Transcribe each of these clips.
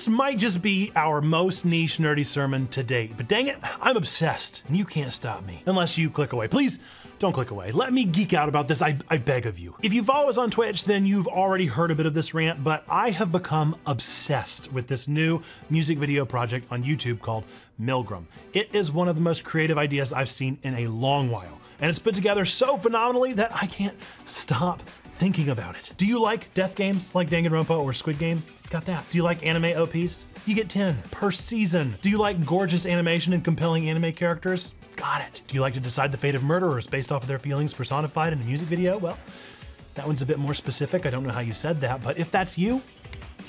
This might just be our most niche nerdy sermon to date, but dang it, I'm obsessed and you can't stop me. Unless you click away. Please don't click away. Let me geek out about this, I beg of you. If you follow us on Twitch, then you've already heard a bit of this rant, but I have become obsessed with this new music video project on YouTube called Milgram. It is one of the most creative ideas I've seen in a long while, and it's put together so phenomenally that I can't stop thinking about it. Do you like death games like Danganronpa or Squid Game? It's got that. Do you like anime OPs? You get 10 per season. Do you like gorgeous animation and compelling anime characters? Got it. Do you like to decide the fate of murderers based off of their feelings personified in a music video? Well, that one's a bit more specific. I don't know how you said that, but if that's you,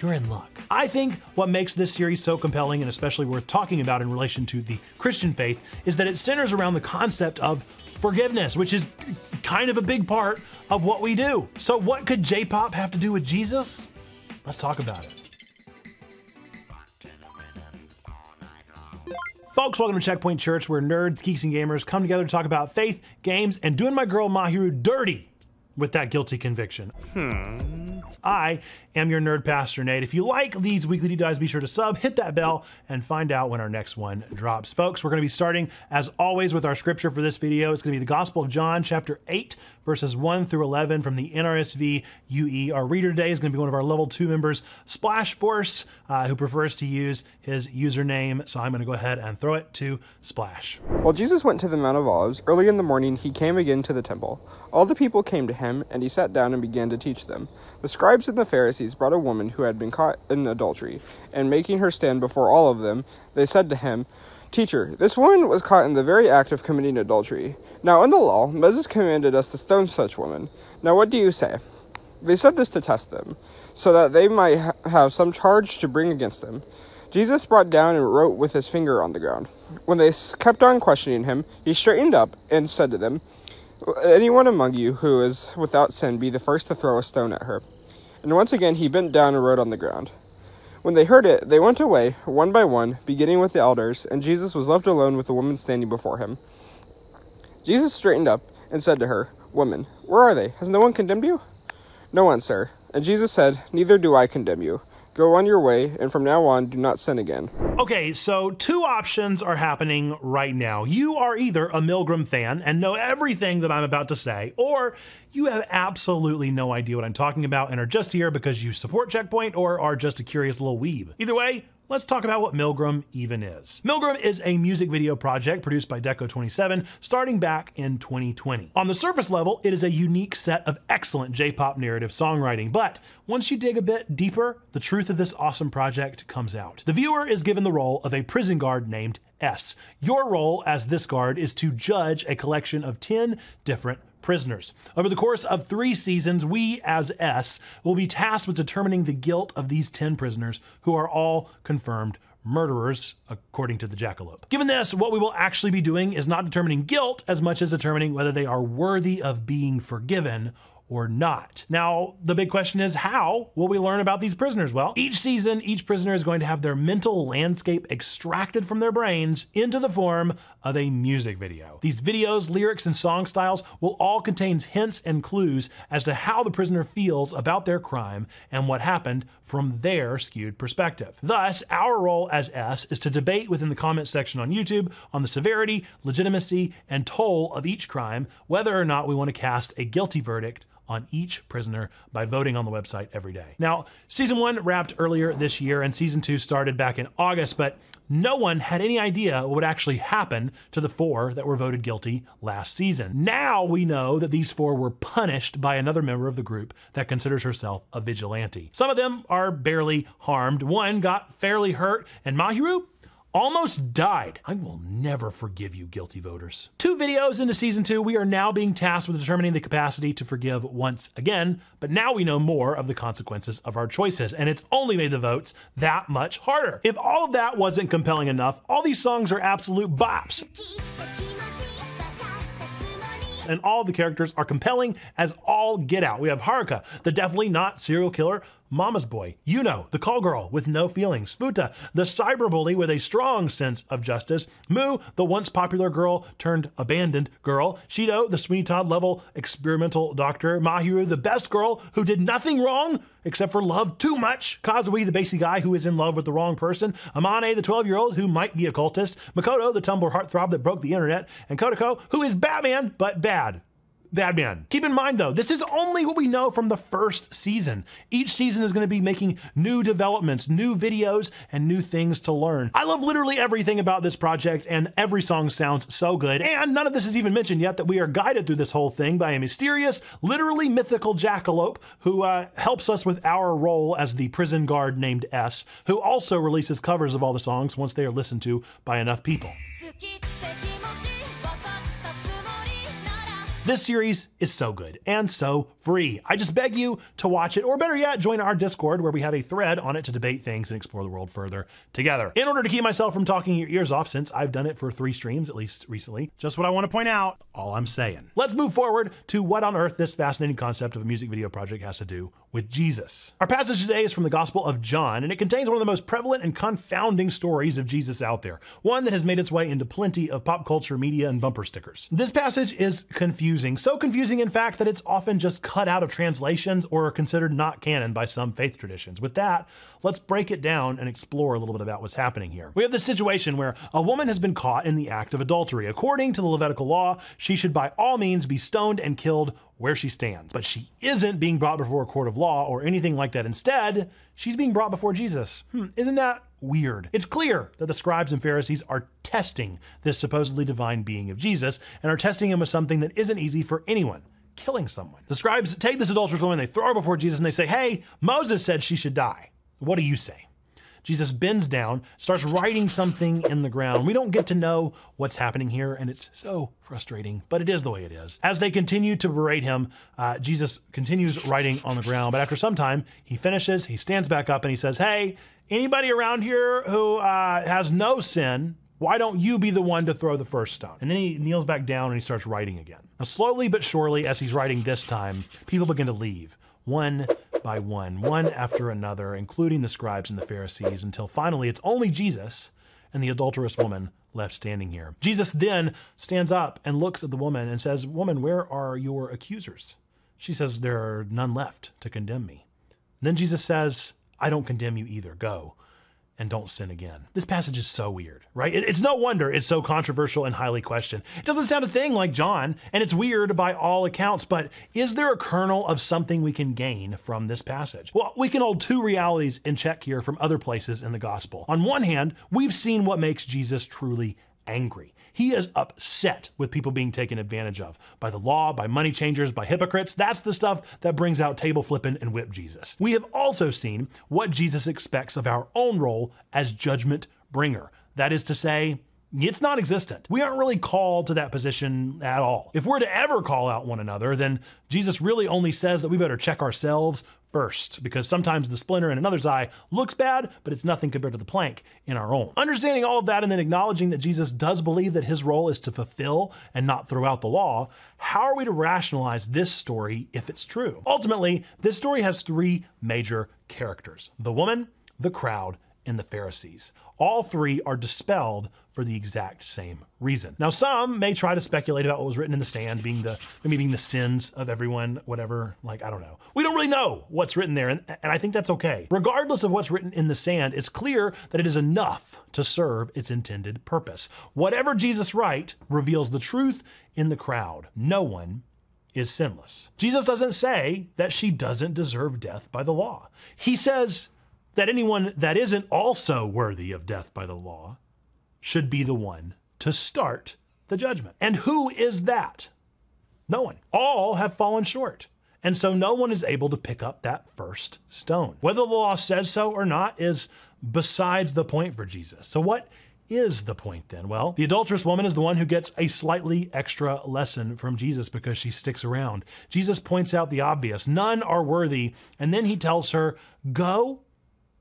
you're in luck. I think what makes this series so compelling and especially worth talking about in relation to the Christian faith is that it centers around the concept of forgiveness, which is kind of a big part of what we do. So what could J-pop have to do with Jesus? Let's talk about it. Folks, welcome to Checkpoint Church, where nerds, geeks, and gamers come together to talk about faith, games, and doing my girl Mahiru dirty with that guilty conviction. I am your nerd pastor, Nate. If you like these weekly deep dives, be sure to sub, hit that bell, and find out when our next one drops. Folks, we're gonna be starting, as always, with our scripture for this video. It's gonna be the Gospel of John, chapter 8, verses 1 through 11 from the NRSV UE. Our reader today is gonna be one of our level 2 members, Splash Force, who prefers to use his username. So I'm gonna go ahead and throw it to Splash. While Jesus went to the Mount of Olives, early in the morning he came again to the temple. All the people came to him, and he sat down and began to teach them. The scribes and the Pharisees brought a woman who had been caught in adultery, and making her stand before all of them, they said to him, "Teacher, this woman was caught in the very act of committing adultery. Now in the law, Moses commanded us to stone such women. Now what do you say?" They said this to test them, so that they might have some charge to bring against him. Jesus brought down and wrote with his finger on the ground. When they kept on questioning him, he straightened up and said to them, "Anyone among you who is without sin be the first to throw a stone at her." And once again he bent down and wrote on the ground. When they heard it, they went away, one by one, beginning with the elders, and Jesus was left alone with the woman standing before him. Jesus straightened up and said to her, "Woman, where are they? Has no one condemned you?" "No one, sir." And Jesus said, "Neither do I condemn you. Go on your way, and from now on, do not sin again." Okay, so two options are happening right now. You are either a Milgram fan and know everything that I'm about to say, or you have absolutely no idea what I'm talking about and are just here because you support Checkpoint or are just a curious little weeb. Either way, let's talk about what Milgram even is. Milgram is a music video project produced by Deco27 starting back in 2020. On the surface level, it is a unique set of excellent J-pop narrative songwriting, but once you dig a bit deeper, the truth of this awesome project comes out. The viewer is given the role of a prison guard named S. Your role as this guard is to judge a collection of 10 different prisoners. Over the course of 3 seasons, we, as S, will be tasked with determining the guilt of these 10 prisoners who are all confirmed murderers, according to the Jackalope. Given this, what we will actually be doing is not determining guilt as much as determining whether they are worthy of being forgiven or not. Now, the big question is, how will we learn about these prisoners? Well, each season, each prisoner is going to have their mental landscape extracted from their brains into the form of a music video. These videos, lyrics, and song styles will all contain hints and clues as to how the prisoner feels about their crime and what happened from their skewed perspective. Thus, our role as S is to debate within the comment section on YouTube on the severity, legitimacy, and toll of each crime, whether or not we want to cast a guilty verdict on each prisoner by voting on the website every day. Now, season 1 wrapped earlier this year and season 2 started back in August, but no one had any idea what would actually happen to the 4 that were voted guilty last season. Now we know that these 4 were punished by another member of the group that considers herself a vigilante. Some of them are barely harmed. One got fairly hurt, and Mahiru almost died. I will never forgive you, guilty voters. 2 videos into season 2, we are now being tasked with determining the capacity to forgive once again, but now we know more of the consequences of our choices, and it's only made the votes that much harder. If all of that wasn't compelling enough, all these songs are absolute bops. And all the characters are compelling as all get out. We have Haruka, the definitely not serial killer mama's boy, Yuno, the call girl with no feelings, Futa, the cyberbully with a strong sense of justice, Mu, the once popular girl turned abandoned girl, Shido, the Sweeney Todd level experimental doctor, Mahiru, the best girl who did nothing wrong except for love too much, Kazui, the basic guy who is in love with the wrong person, Amane, the 12-year-old who might be a cultist, Makoto, the Tumblr heartthrob that broke the internet, and Kodako, who is Batman, but bad. Batman. Keep in mind though, this is only what we know from the first season. Each season is going to be making new developments, new videos, and new things to learn. I love literally everything about this project, and every song sounds so good. And none of this is even mentioned yet that we are guided through this whole thing by a mysterious, literally mythical jackalope who helps us with our role as the prison guard named S, who also releases covers of all the songs once they are listened to by enough people. This series is so good and so free. I just beg you to watch it, or better yet, join our Discord where we have a thread on it to debate things and explore the world further together. In order to keep myself from talking your ears off, since I've done it for 3 streams, at least recently, just what I want to point out, all I'm saying. Let's move forward to what on earth this fascinating concept of a music video project has to do with Jesus. Our passage today is from the Gospel of John, and it contains one of the most prevalent and confounding stories of Jesus out there, one that has made its way into plenty of pop culture media and bumper stickers. This passage is confusing, so confusing in fact that it's often just cut out of translations or are considered not canon by some faith traditions. With that, let's break it down and explore a little bit about what's happening here. We have this situation where a woman has been caught in the act of adultery. According to the Levitical law, she should by all means be stoned and killed where she stands. But she isn't being brought before a court of law or anything like that. Instead, she's being brought before Jesus. Isn't that weird? It's clear that the scribes and Pharisees are testing this supposedly divine being of Jesus and are testing him with something that isn't easy for anyone: killing someone. The scribes take this adulterous woman, they throw her before Jesus, and they say, hey, Moses said she should die. What do you say? Jesus bends down, starts writing something in the ground. We don't get to know what's happening here, and it's so frustrating, but it is the way it is. As they continue to berate him, Jesus continues writing on the ground, but after some time, he finishes, he stands back up, and he says, hey, anybody around here who has no sin, why don't you be the one to throw the first stone? And then he kneels back down and he starts writing again. Now, slowly but surely, as he's writing this time, people begin to leave, one by one after another, including the scribes and the Pharisees, until finally it's only Jesus and the adulterous woman left standing here. Jesus then stands up and looks at the woman and says, woman, where are your accusers? She says, there are none left to condemn me. And then Jesus says, I don't condemn you either. Go and don't sin again. This passage is so weird, right? It's no wonder it's so controversial and highly questioned. It doesn't sound a thing like John, and it's weird by all accounts, but is there a kernel of something we can gain from this passage? Well, we can hold 2 realities in check here from other places in the gospel. On one hand, we've seen what makes Jesus truly angry. He is upset with people being taken advantage of by the law, by money changers, by hypocrites. That's the stuff that brings out table flipping and whip Jesus. We have also seen what Jesus expects of our own role as judgment bringer. That is to say, it's non-existent. We aren't really called to that position at all. If we're to ever call out one another, then Jesus really only says that we better check ourselves first, because sometimes the splinter in another's eye looks bad, but it's nothing compared to the plank in our own. Understanding all of that and then acknowledging that Jesus does believe that his role is to fulfill and not throw out the law, how are we to rationalize this story if it's true? Ultimately, this story has 3 major characters: the woman, the crowd, and the Pharisees. All 3 are dispelled for the exact same reason. Now, some may try to speculate about what was written in the sand being the sins of everyone, whatever, like, I don't know. We don't really know what's written there, and I think that's okay. Regardless of what's written in the sand, it's clear that it is enough to serve its intended purpose. Whatever Jesus writes reveals the truth in the crowd. No one is sinless. Jesus doesn't say that she doesn't deserve death by the law. He says that anyone that isn't also worthy of death by the law should be the one to start the judgment. And who is that? No one. All have fallen short. And so no one is able to pick up that first stone. Whether the law says so or not is besides the point for Jesus. So what is the point then? Well, the adulterous woman is the one who gets a slightly extra lesson from Jesus because she sticks around. Jesus points out the obvious. None are worthy. And then he tells her, go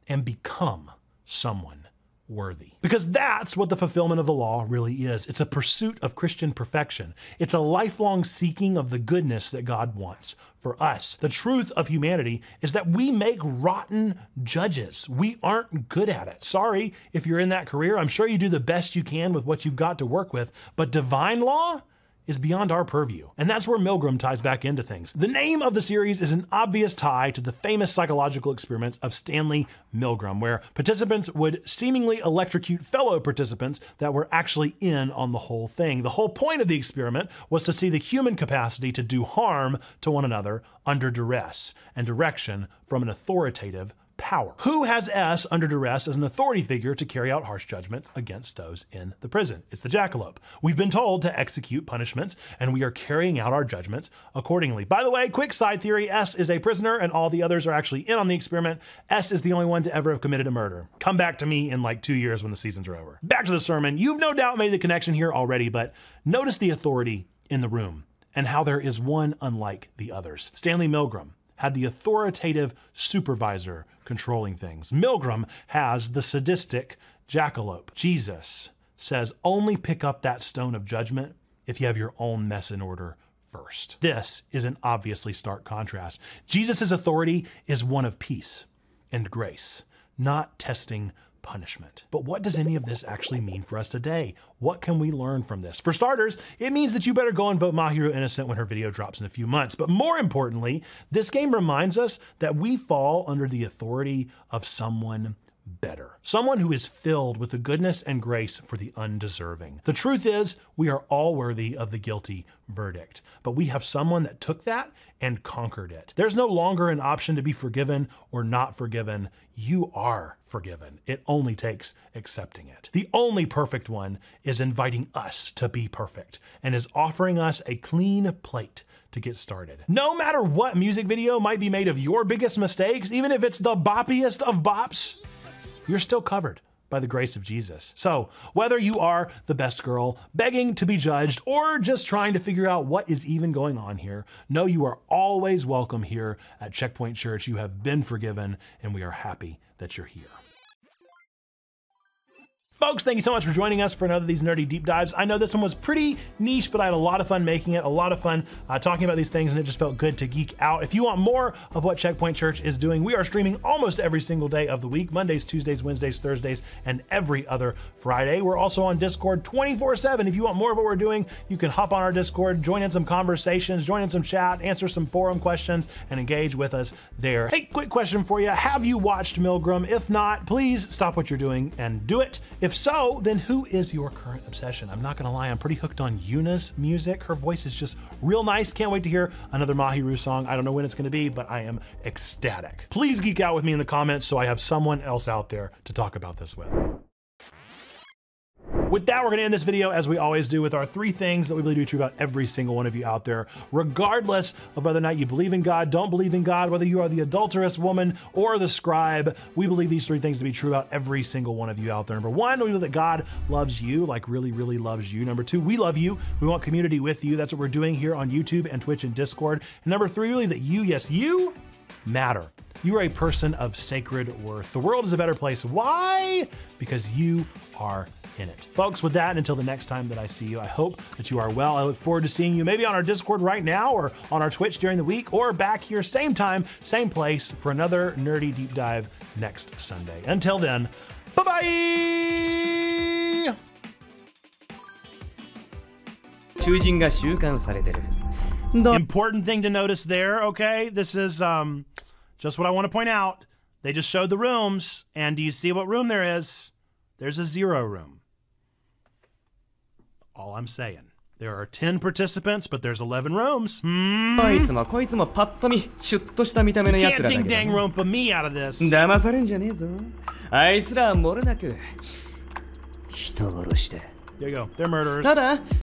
and become someone worthy. Because that's what the fulfillment of the law really is. It's a pursuit of Christian perfection. It's a lifelong seeking of the goodness that God wants for us. The truth of humanity is that we make rotten judges. We aren't good at it. Sorry if you're in that career. I'm sure you do the best you can with what you've got to work with, but divine law is beyond our purview. And that's where Milgram ties back into things. The name of the series is an obvious tie to the famous psychological experiments of Stanley Milgram, where participants would seemingly electrocute fellow participants that were actually in on the whole thing. The whole point of the experiment was to see the human capacity to do harm to one another under duress and direction from an authoritative power. Who has S under duress as an authority figure to carry out harsh judgments against those in the prison? It's the jackalope. We've been told to execute punishments, and we are carrying out our judgments accordingly. By the way, quick side theory, S is a prisoner and all the others are actually in on the experiment. S is the only one to ever have committed a murder. Come back to me in like 2 years when the seasons are over. Back to the sermon. You've no doubt made the connection here already, but notice the authority in the room and how there is one unlike the others. Stanley Milgram had the authoritative supervisor controlling things. Milgram has the sadistic jackalope. Jesus says only pick up that stone of judgment if you have your own mess in order first. This is an obviously stark contrast. Jesus' authority is one of peace and grace, not testing punishment. But what does any of this actually mean for us today? What can we learn from this? For starters, it means that you better go and vote My Hero Innocent when her video drops in a few months. But more importantly, this game reminds us that we fall under the authority of someone better. Someone who is filled with the goodness and grace for the undeserving. The truth is, we are all worthy of the guilty verdict, but we have someone that took that and conquered it. There's no longer an option to be forgiven or not forgiven. You are forgiven. It only takes accepting it. The only perfect one is inviting us to be perfect and is offering us a clean plate to get started. No matter what music video might be made of your biggest mistakes, even if it's the boppiest of bops, you're still covered by the grace of Jesus. So whether you are the best girl, begging to be judged, or just trying to figure out what is even going on here, know you are always welcome here at Checkpoint Church. You have been forgiven, and we are happy that you're here. Folks, thank you so much for joining us for another of these nerdy deep dives. I know this one was pretty niche, but I had a lot of fun making it, a lot of fun talking about these things, and it just felt good to geek out. If you want more of what Checkpoint Church is doing, we are streaming almost every single day of the week, Mondays, Tuesdays, Wednesdays, Thursdays, and every other Friday. We're also on Discord 24/7. If you want more of what we're doing, you can hop on our Discord, join in some conversations, join in some chat, answer some forum questions, and engage with us there. Hey, quick question for you. Have you watched Milgram? If not, please stop what you're doing and do it. If so, then who is your current obsession? I'm not gonna lie, I'm pretty hooked on Yuna's music. Her voice is just real nice. Can't wait to hear another Mahiru song. I don't know when it's gonna be, but I am ecstatic. Please geek out with me in the comments so I have someone else out there to talk about this with. With that, we're gonna end this video as we always do with our 3 things that we believe to be true about every single one of you out there, regardless of whether or not you believe in God, don't believe in God, whether you are the adulterous woman or the scribe. We believe these 3 things to be true about every single one of you out there. Number 1, we believe that God loves you, like really, really loves you. Number 2, we love you. We want community with you. That's what we're doing here on YouTube and Twitch and Discord. And number 3, we believe that you, yes, you matter. You are a person of sacred worth. The world is a better place. Why? Because you are in it. Folks, with that, until the next time that I see you, I hope that you are well. I look forward to seeing you maybe on our Discord right now or on our Twitch during the week or back here, same time, same place for another nerdy deep dive next Sunday. Until then, bye-bye! Important thing to notice there, okay? This is just what I want to point out. They just showed the rooms, and do you see what room there is? There's a 0 room. All I'm saying. There are 10 participants, but there's 11 rooms. You can't ding dang Rompa me out of this. There you go. They're murderers.